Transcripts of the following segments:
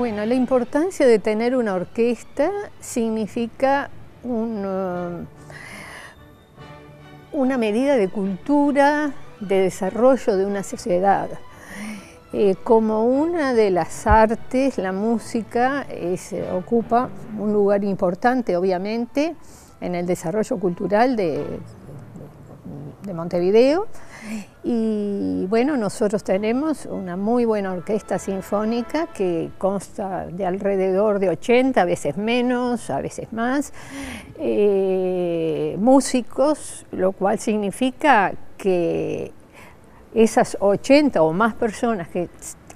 Bueno, la importancia de tener una orquesta significa una medida de cultura, de desarrollo de una sociedad. Como una de las artes, la música ocupa un lugar importante, obviamente, en el desarrollo cultural de Montevideo. Y bueno, nosotros tenemos una muy buena orquesta sinfónica que consta de alrededor de 80, a veces menos, a veces más, músicos, lo cual significa que esas 80 o más personas que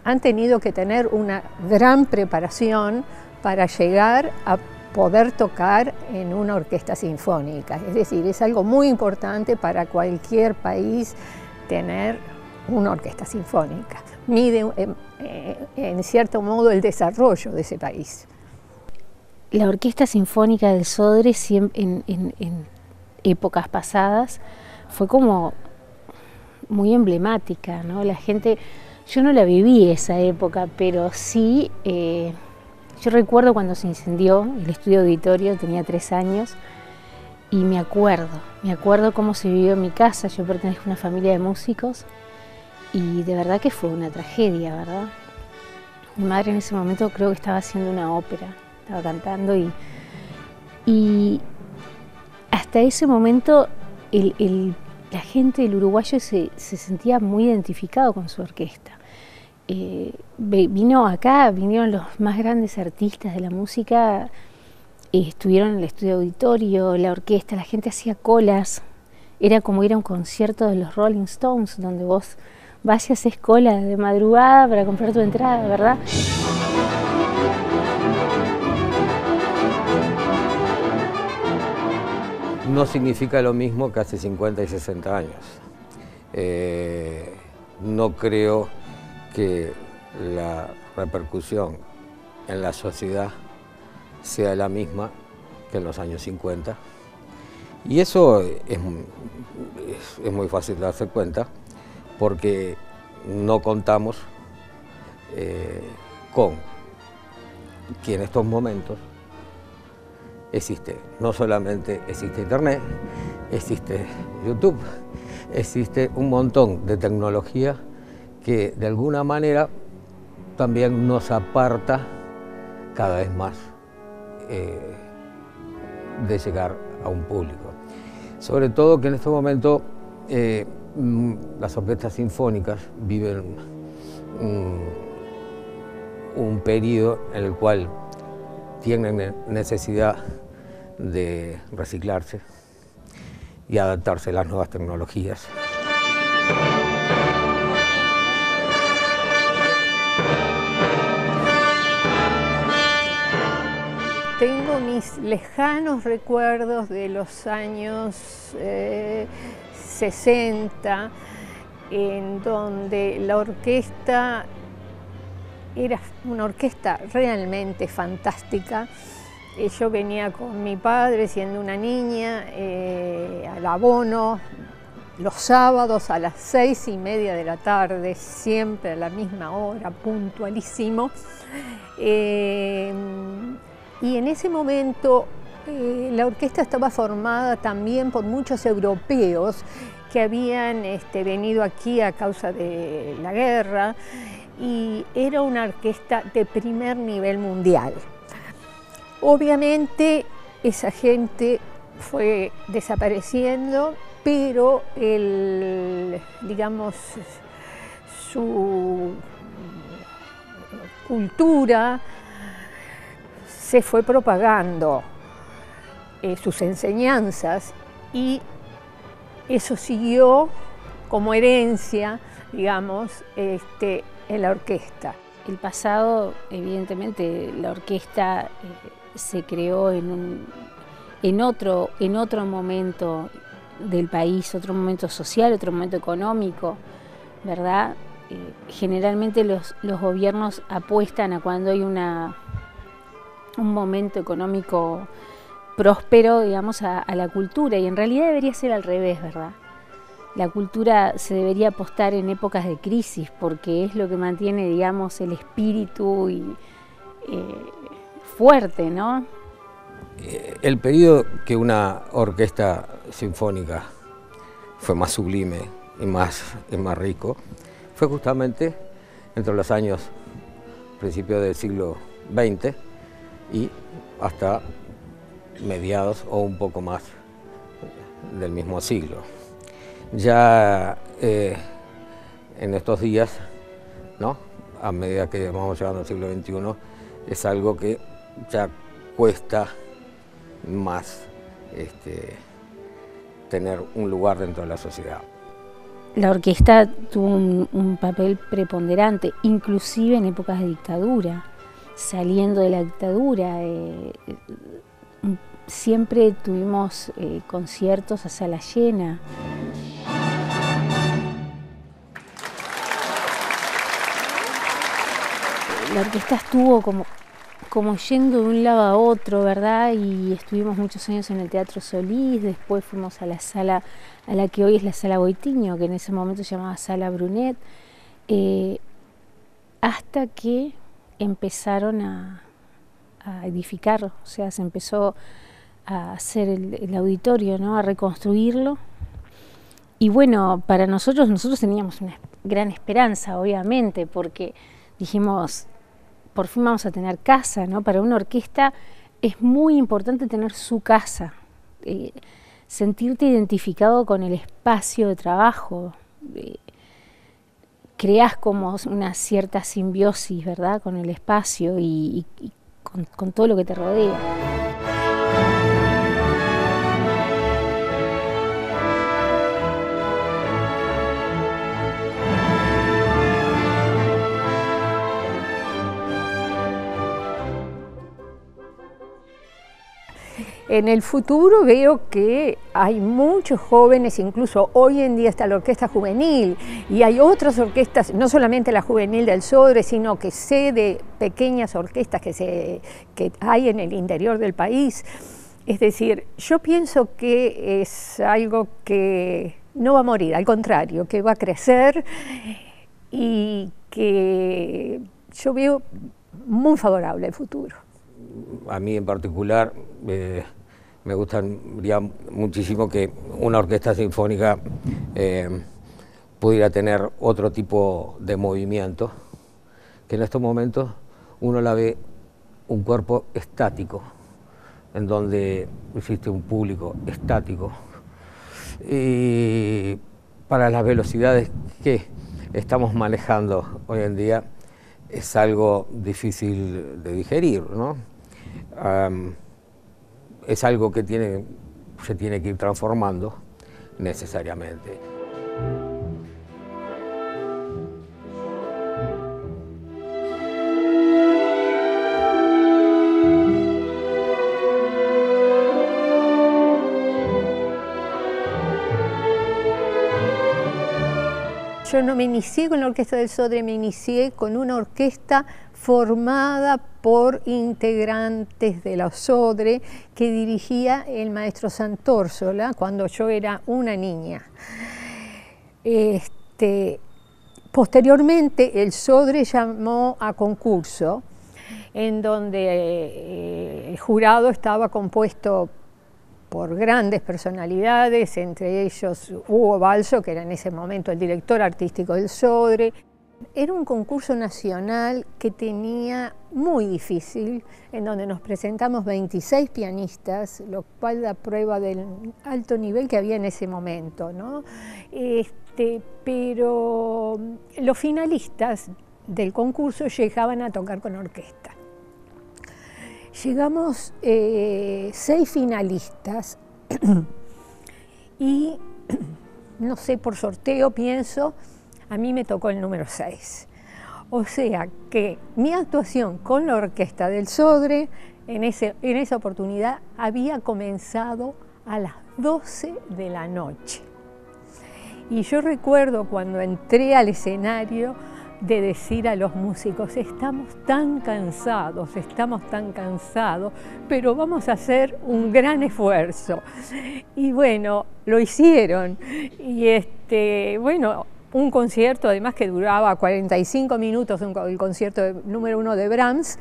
han tenido que tener una gran preparación para llegar a poder tocar en una orquesta sinfónica. Es decir, es algo muy importante para cualquier país tener una orquesta sinfónica. Mide en cierto modo el desarrollo de ese país. La Orquesta Sinfónica del Sodre en épocas pasadas fue como muy emblemática, ¿no? La gente, yo no la viví esa época, pero sí, yo recuerdo cuando se incendió el estudio auditorio, tenía 3 años, y me acuerdo cómo se vivió en mi casa. Yo pertenezco a una familia de músicos y de verdad que fue una tragedia, ¿verdad? Mi madre en ese momento creo que estaba haciendo una ópera, estaba cantando y hasta ese momento la gente del uruguayo se sentía muy identificado con su orquesta. Vinieron los más grandes artistas de la música, estuvieron en el estudio auditorio, la orquesta, la gente hacía colas, era como ir a un concierto de los Rolling Stones, donde vos vas y haces cola de madrugada para comprar tu entrada, ¿verdad? No significa lo mismo que hace 50 y 60 años. No creo que la repercusión en la sociedad sea la misma que en los años 50. Y eso es muy fácil de darse cuenta porque no contamos con que en estos momentos no solamente existe Internet, existe YouTube, existe un montón de tecnología que de alguna manera también nos aparta cada vez más de llegar a un público. Sobre todo que en este momento las orquestas sinfónicas viven un periodo en el cual tienen necesidad de reciclarse y adaptarse a las nuevas tecnologías. Tengo mis lejanos recuerdos de los años 60, en donde la orquesta era una orquesta realmente fantástica. Yo venía con mi padre, siendo una niña, al abono, los sábados a las 6:30 de la tarde, siempre a la misma hora, puntualísimo. Y en ese momento la orquesta estaba formada también por muchos europeos que habían venido aquí a causa de la guerra, y era una orquesta de primer nivel mundial. Obviamente esa gente fue desapareciendo, pero digamos, su cultura se fue propagando, sus enseñanzas, y eso siguió como herencia, digamos, en la orquesta. El pasado, evidentemente, la orquesta se creó en otro momento del país, otro momento social, otro momento económico, ¿verdad? Generalmente los gobiernos apuestan a cuando hay un momento económico próspero, digamos, a la cultura, y en realidad debería ser al revés, ¿verdad? La cultura se debería apostar en épocas de crisis, porque es lo que mantiene, digamos, el espíritu y fuerte, ¿no? El periodo que una orquesta sinfónica fue más sublime y más rico fue justamente entre los años principios del siglo XX y hasta mediados o un poco más del mismo siglo. Ya en estos días, ¿no?, a medida que vamos llegando al siglo XXI, es algo que ya cuesta más tener un lugar dentro de la sociedad. La orquesta tuvo un papel preponderante, inclusive en épocas de dictadura. Saliendo de la dictadura, siempre tuvimos conciertos a sala llena. La orquesta estuvo como yendo de un lado a otro, ¿verdad? Y estuvimos muchos años en el Teatro Solís, después fuimos a la sala, a la que hoy es la Sala Boitiño, que en ese momento se llamaba Sala Brunet, hasta que empezaron a edificar, o sea, se empezó a hacer el auditorio, ¿no?, a reconstruirlo. Y bueno, para nosotros teníamos una gran esperanza, obviamente, porque dijimos, por fin vamos a tener casa, ¿no? Para una orquesta es muy importante tener su casa, sentirte identificado con el espacio de trabajo, creas como una cierta simbiosis, ¿verdad?, con el espacio y con todo lo que te rodea. En el futuro veo que hay muchos jóvenes, incluso hoy en día está la orquesta juvenil y hay otras orquestas, no solamente la juvenil del Sodre, sino que sé de pequeñas orquestas que hay en el interior del país. Es decir, yo pienso que es algo que no va a morir, al contrario, que va a crecer y que yo veo muy favorable el futuro. A mí en particular me gustaría muchísimo que una orquesta sinfónica pudiera tener otro tipo de movimiento, que en estos momentos uno la ve un cuerpo estático, en donde existe un público estático. Y para las velocidades que estamos manejando hoy en día es algo difícil de digerir, ¿no? Es algo que se tiene que ir transformando necesariamente. Yo no me inicié con la Orquesta del Sodre, me inicié con una orquesta formada por integrantes de la Sodre que dirigía el maestro Santórsola cuando yo era una niña. Posteriormente el Sodre llamó a concurso en donde el jurado estaba compuesto por grandes personalidades, entre ellos Hugo Balso, que era en ese momento el director artístico del Sodre. Era un concurso nacional que tenía muy difícil, en donde nos presentamos 26 pianistas, lo cual da prueba del alto nivel que había en ese momento, ¿no? Pero los finalistas del concurso llegaban a tocar con orquesta. Llegamos 6 finalistas y, no sé, por sorteo pienso, a mí me tocó el número 6. O sea que mi actuación con la Orquesta del Sodre en esa oportunidad había comenzado a las 12 de la noche. Y yo recuerdo cuando entré al escenario de decir a los músicos, estamos tan cansados, pero vamos a hacer un gran esfuerzo. Y bueno, lo hicieron. Y bueno, un concierto, además que duraba 45 minutos, el concierto número 1 de Brahms,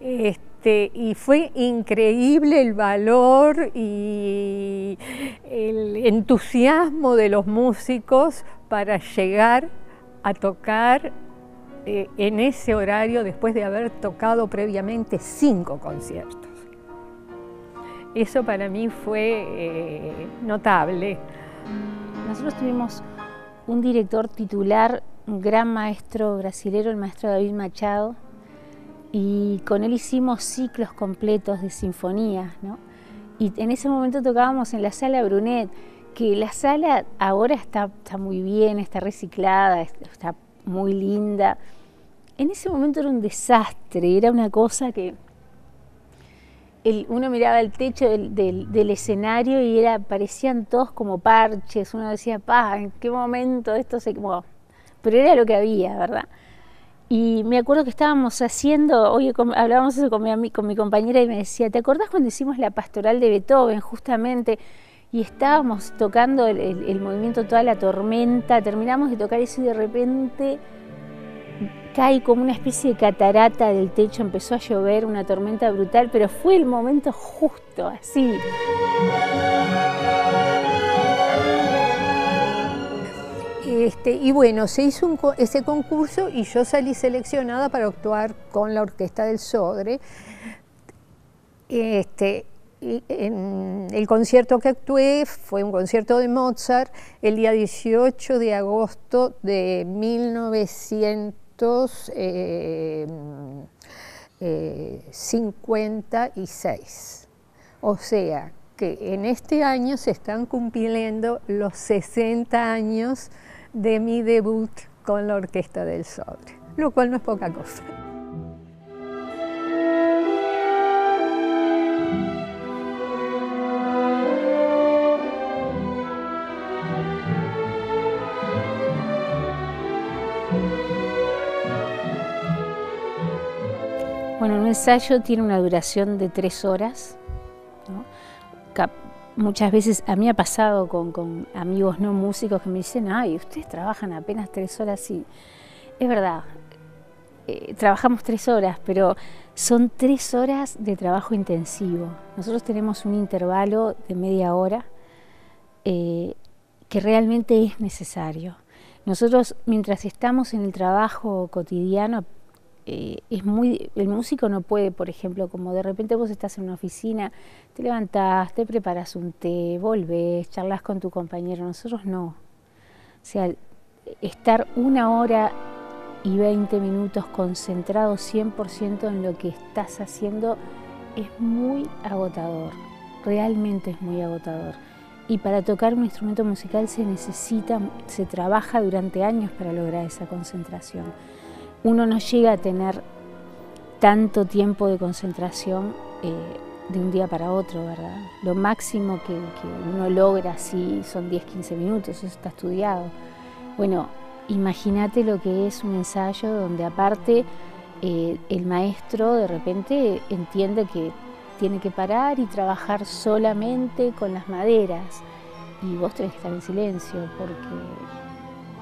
y fue increíble el valor y el entusiasmo de los músicos para llegar a tocar en ese horario después de haber tocado previamente 5 conciertos. Eso para mí fue notable. Nosotros tuvimos un director titular, un gran maestro brasilero, el maestro David Machado, y con él hicimos ciclos completos de sinfonías, ¿no? Y en ese momento tocábamos en la Sala Brunet, que la sala ahora está muy bien, está reciclada, está muy linda. En ese momento era un desastre, era una cosa que uno miraba el techo del escenario y parecían todos como parches. Uno decía, ¿en qué momento esto se...? Bueno, pero era lo que había, ¿verdad? Y me acuerdo que estábamos haciendo, hoy hablábamos eso con mi compañera y me decía, ¿te acordás cuando hicimos la pastoral de Beethoven justamente? Y estábamos tocando el movimiento Toda la tormenta, terminamos de tocar eso y de repente cae como una especie de catarata del techo, empezó a llover, una tormenta brutal, pero fue el momento justo, así. Y bueno, se hizo ese concurso y yo salí seleccionada para actuar con la Orquesta del Sodre. El concierto que actué fue un concierto de Mozart el día 18 de agosto de 1956. O sea, que en este año se están cumpliendo los 60 años de mi debut con la Orquesta del Sodre, lo cual no es poca cosa. Bueno, un ensayo tiene una duración de 3 horas, ¿no? Muchas veces a mí ha pasado con amigos no músicos que me dicen, ay, ustedes trabajan apenas 3 horas, y es verdad, trabajamos 3 horas, pero son 3 horas de trabajo intensivo. Nosotros tenemos un intervalo de media hora que realmente es necesario. Nosotros, mientras estamos en el trabajo cotidiano, el músico no puede, por ejemplo, como de repente vos estás en una oficina, te levantás, te preparas un té, volvés, charlas con tu compañero. Nosotros no. O sea, estar 1 hora y 20 minutos concentrado 100% en lo que estás haciendo es muy agotador, realmente es muy agotador. Y para tocar un instrumento musical se trabaja durante años para lograr esa concentración. Uno no llega a tener tanto tiempo de concentración de un día para otro, ¿verdad? Lo máximo que uno logra así son 10-15 minutos, eso está estudiado. Bueno, imagínate lo que es un ensayo donde aparte el maestro de repente entiende que tiene que parar y trabajar solamente con las maderas y vos tenés que estar en silencio porque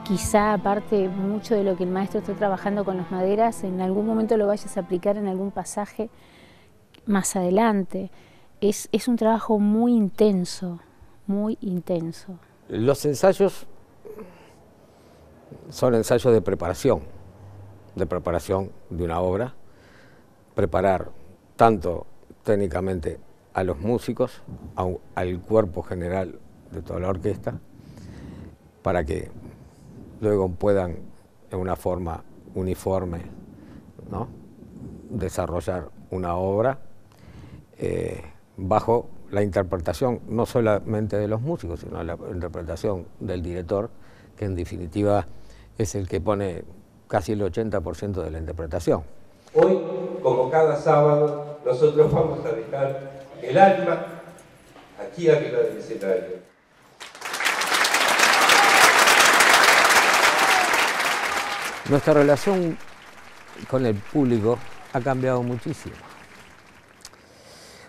quizá aparte mucho de lo que el maestro está trabajando con las maderas en algún momento lo vayas a aplicar en algún pasaje más adelante. Es un trabajo muy intenso, muy intenso. Los ensayos son ensayos de preparación de una obra, preparar tanto técnicamente a los músicos, al cuerpo general de toda la orquesta, para que luego puedan, en una forma uniforme, ¿no?, desarrollar una obra bajo la interpretación no solamente de los músicos, sino la interpretación del director, que en definitiva es el que pone casi el 80% de la interpretación. Hoy, como cada sábado, nosotros vamos a dejar el alma aquí arriba del escenario. Nuestra relación con el público ha cambiado muchísimo.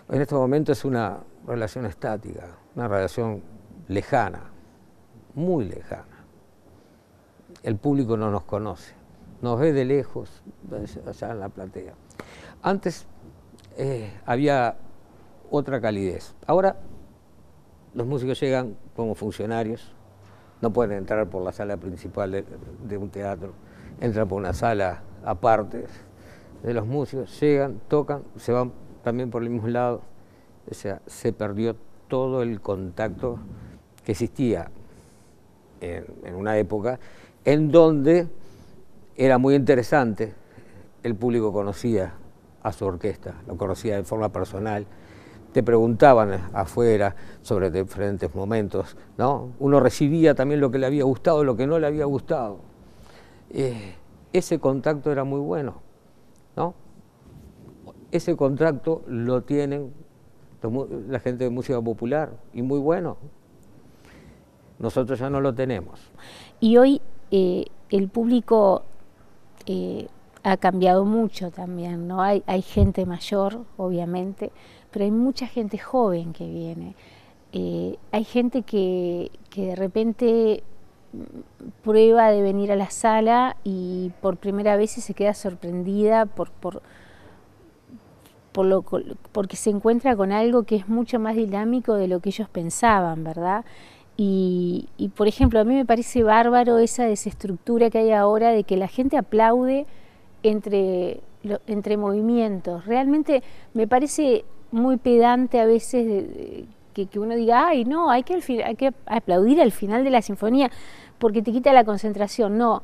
En este momento es una relación estática, una relación lejana, muy lejana. el público no nos conoce, nos ve de lejos, allá en la platea. Antes había otra calidez. Ahora los músicos llegan como funcionarios, no pueden entrar por la sala principal de un teatro, entran por una sala aparte de los músicos, llegan, tocan, se van también por el mismo lado. O sea, se perdió todo el contacto que existía en una época en donde era muy interesante, el público conocía a su orquesta, lo conocía de forma personal, te preguntaban afuera sobre diferentes momentos, ¿no? Uno recibía también lo que le había gustado, lo que no le había gustado. Ese contacto era muy bueno, ¿no? Ese contacto lo tienen la gente de música popular, y muy bueno. Nosotros ya no lo tenemos. Y hoy el público ha cambiado mucho también, ¿no? Hay gente mayor, obviamente, pero hay mucha gente joven que viene. Hay gente que de repente prueba de venir a la sala y por primera vez se queda sorprendida porque se encuentra con algo que es mucho más dinámico de lo que ellos pensaban, ¿verdad? Y por ejemplo, a mí me parece bárbaro esa desestructura que hay ahora de que la gente aplaude entre movimientos. Realmente me parece muy pedante a veces que uno diga, ay, no, hay que aplaudir al final de la sinfonía porque te quita la concentración. No,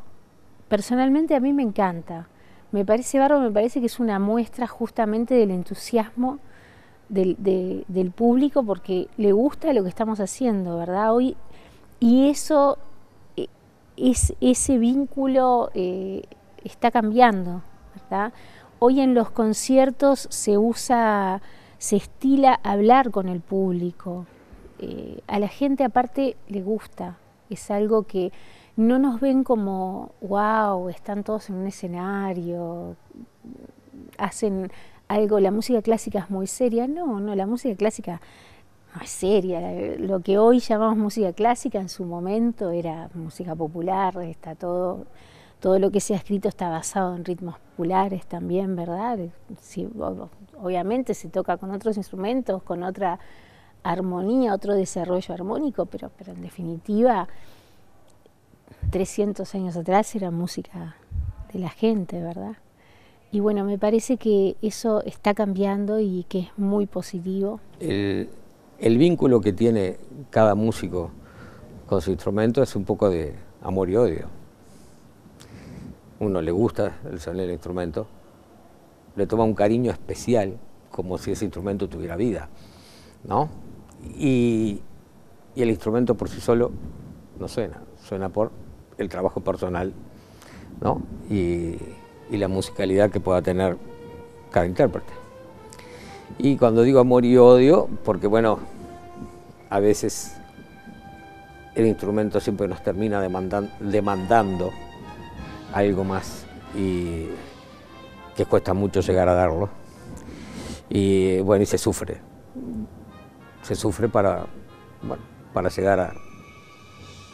personalmente a mí me encanta. Me parece bárbaro, me parece que es una muestra justamente del entusiasmo del público porque le gusta lo que estamos haciendo, ¿verdad? Hoy, y eso, ese vínculo está cambiando, ¿verdad? Hoy en los conciertos se estila hablar con el público. A la gente aparte le gusta, es algo que no nos ven como, wow, están todos en un escenario, hacen algo, la música clásica es muy seria. No, la música clásica no es seria. Lo que hoy llamamos música clásica en su momento era música popular, está todo lo que se ha escrito está basado en ritmos populares también, ¿verdad? Sí, obviamente se toca con otros instrumentos, con otra armonía, otro desarrollo armónico, pero en definitiva 300 años atrás era música de la gente, ¿verdad? Y bueno, me parece que eso está cambiando y que es muy positivo. El vínculo que tiene cada músico con su instrumento es un poco de amor y odio. Uno le gusta el sonido del instrumento, le toma un cariño especial, como si ese instrumento tuviera vida, ¿no? Y el instrumento por sí solo no suena por el trabajo personal, ¿no? Y la musicalidad que pueda tener cada intérprete. Y cuando digo amor y odio, porque bueno, a veces el instrumento siempre nos termina demandando algo más y que cuesta mucho llegar a darlo. Y bueno, y se sufre para llegar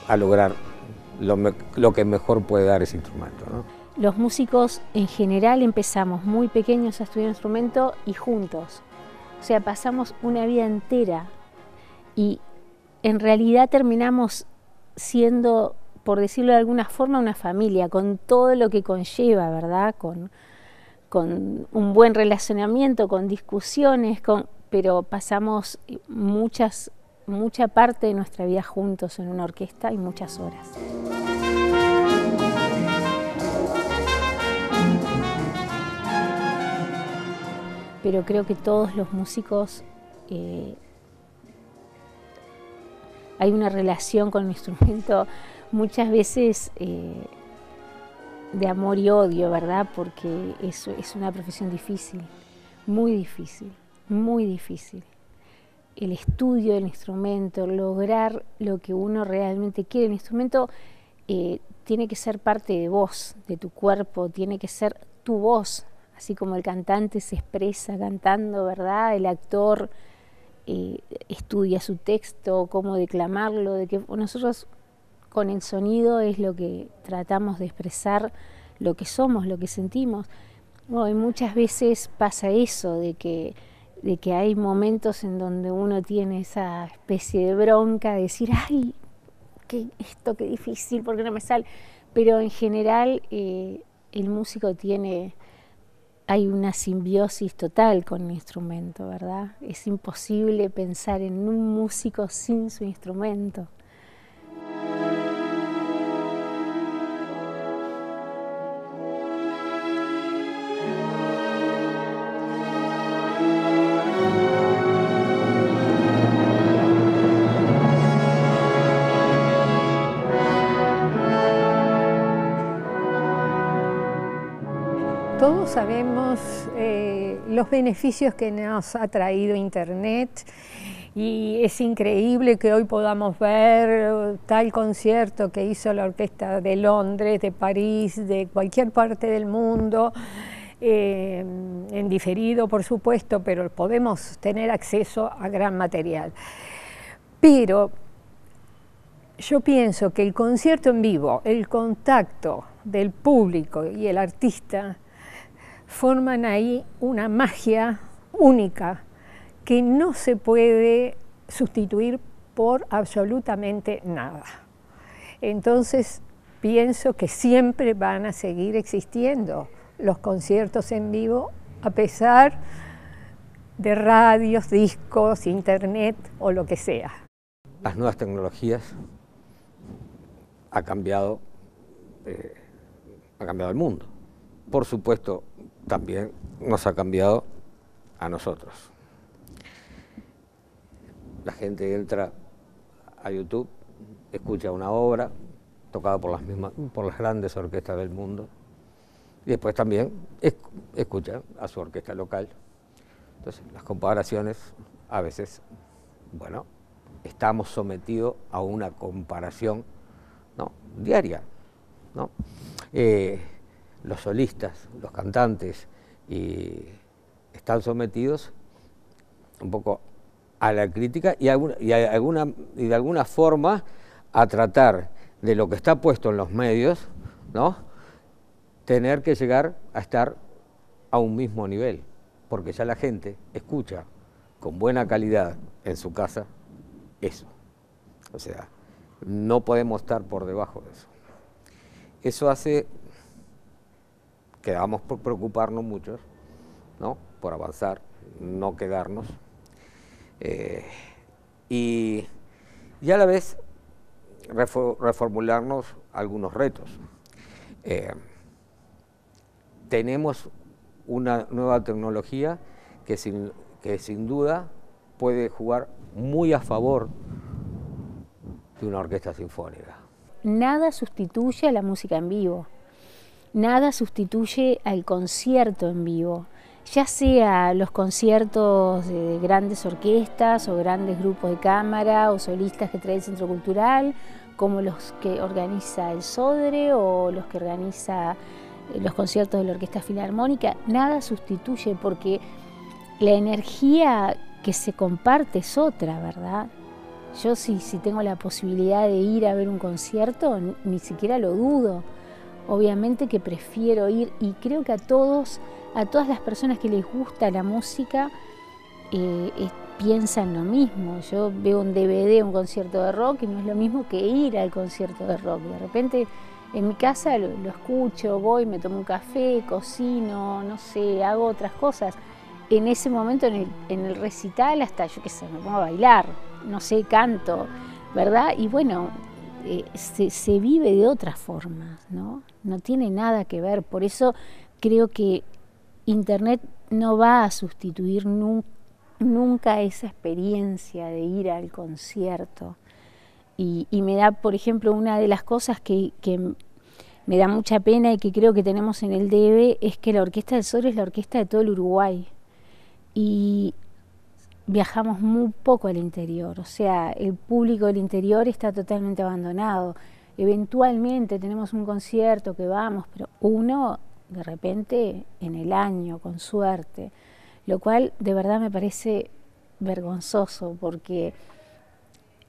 a lograr lo que mejor puede dar ese instrumento, ¿no? Los músicos en general empezamos muy pequeños a estudiar instrumento y juntos. O sea, pasamos una vida entera y en realidad terminamos siendo, por decirlo de alguna forma, una familia, con todo lo que conlleva, ¿verdad? Con un buen relacionamiento, con discusiones, pero pasamos mucha parte de nuestra vida juntos en una orquesta y muchas horas. Pero creo que todos los músicos hay una relación con el instrumento muchas veces de amor y odio, ¿verdad? Porque es una profesión difícil, muy difícil, muy difícil. El estudio del instrumento, lograr lo que uno realmente quiere. El instrumento tiene que ser parte de vos, de tu cuerpo, tiene que ser tu voz. Así como el cantante se expresa cantando, ¿verdad? El actor estudia su texto, cómo declamarlo. Nosotros con el sonido es lo que tratamos de expresar, lo que somos, lo que sentimos. Bueno, y muchas veces pasa eso, de que hay momentos en donde uno tiene esa especie de bronca de decir, ay, qué difícil, ¿por qué no me sale? Pero en general el músico hay una simbiosis total con el instrumento, ¿verdad? Es imposible pensar en un músico sin su instrumento. Todos sabemos los beneficios que nos ha traído Internet y es increíble que hoy podamos ver tal concierto que hizo la Orquesta de Londres, de París, de cualquier parte del mundo, en diferido por supuesto, pero podemos tener acceso a gran material. Pero yo pienso que el concierto en vivo, el contacto del público y el artista, forman ahí una magia única que no se puede sustituir por absolutamente nada. Entonces pienso que siempre van a seguir existiendo los conciertos en vivo a pesar de radios, discos, internet o lo que sea. Las nuevas tecnologías ha cambiado el mundo. Por supuesto, también nos ha cambiado a nosotros. La gente entra a YouTube, escucha una obra tocada por las grandes orquestas del mundo y después también escucha a su orquesta local. Entonces, las comparaciones a veces, bueno, estamos sometidos a una comparación, ¿no?, diaria, ¿no? Los solistas, los cantantes, están sometidos un poco a la crítica y de alguna forma a tratar de lo que está puesto en los medios, ¿no?, tener que llegar a estar a un mismo nivel, porque ya la gente escucha con buena calidad en su casa eso. O sea, no podemos estar por debajo de eso. Eso hace que debamos por preocuparnos muchos, ¿no?, por avanzar, no quedarnos, y a la vez reformularnos algunos retos. Tenemos una nueva tecnología que sin duda puede jugar muy a favor de una orquesta sinfónica. Nada sustituye a la música en vivo. Nada sustituye al concierto en vivo, ya sea los conciertos de grandes orquestas o grandes grupos de cámara o solistas que trae el Centro Cultural, como los que organiza el Sodre o los que organiza los conciertos de la Orquesta Filarmónica. Nada sustituye porque la energía que se comparte es otra, ¿verdad? Yo si tengo la posibilidad de ir a ver un concierto, ni siquiera lo dudo. Obviamente que prefiero ir, y creo que a todas las personas que les gusta la música piensan lo mismo. Yo veo un DVD, un concierto de rock, y no es lo mismo que ir al concierto de rock. De repente en mi casa lo escucho, voy, me tomo un café, cocino, no sé, hago otras cosas. En ese momento en el recital hasta, yo qué sé, me pongo a bailar, no sé, canto, ¿verdad? Y bueno, se vive de otras formas, ¿no? No tiene nada que ver. Por eso creo que Internet no va a sustituir nunca esa experiencia de ir al concierto. Y me da, por ejemplo, una de las cosas que me da mucha pena y que creo que tenemos en el DF es que la Orquesta del Sodre es la orquesta de todo el Uruguay. Y viajamos muy poco al interior, o sea, el público del interior está totalmente abandonado. Eventualmente tenemos un concierto que vamos, pero uno de repente en el año, con suerte, lo cual de verdad me parece vergonzoso porque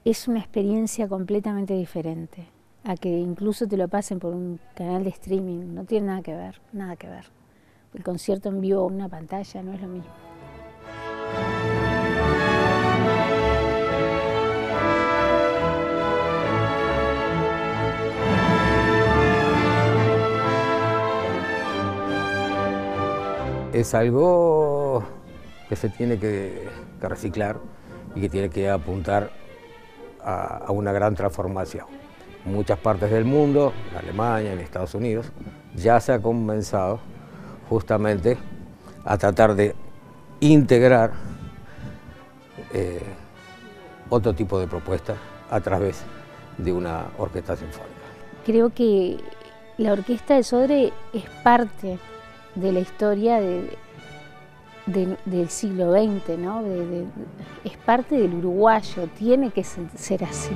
es una experiencia completamente diferente. a que incluso te lo pasen por un canal de streaming. No tiene nada que ver, nada que ver. El concierto en vivo o una pantalla no es lo mismo. Es algo que se tiene que reciclar y que tiene que apuntar a una gran transformación. En muchas partes del mundo, en Alemania, en Estados Unidos, ya se ha comenzado justamente a tratar de integrar otro tipo de propuestas a través de una orquesta sinfónica. Creo que la Orquesta del Sodre es parte de la historia del siglo XX, ¿no? Es parte del uruguayo, tiene que ser así.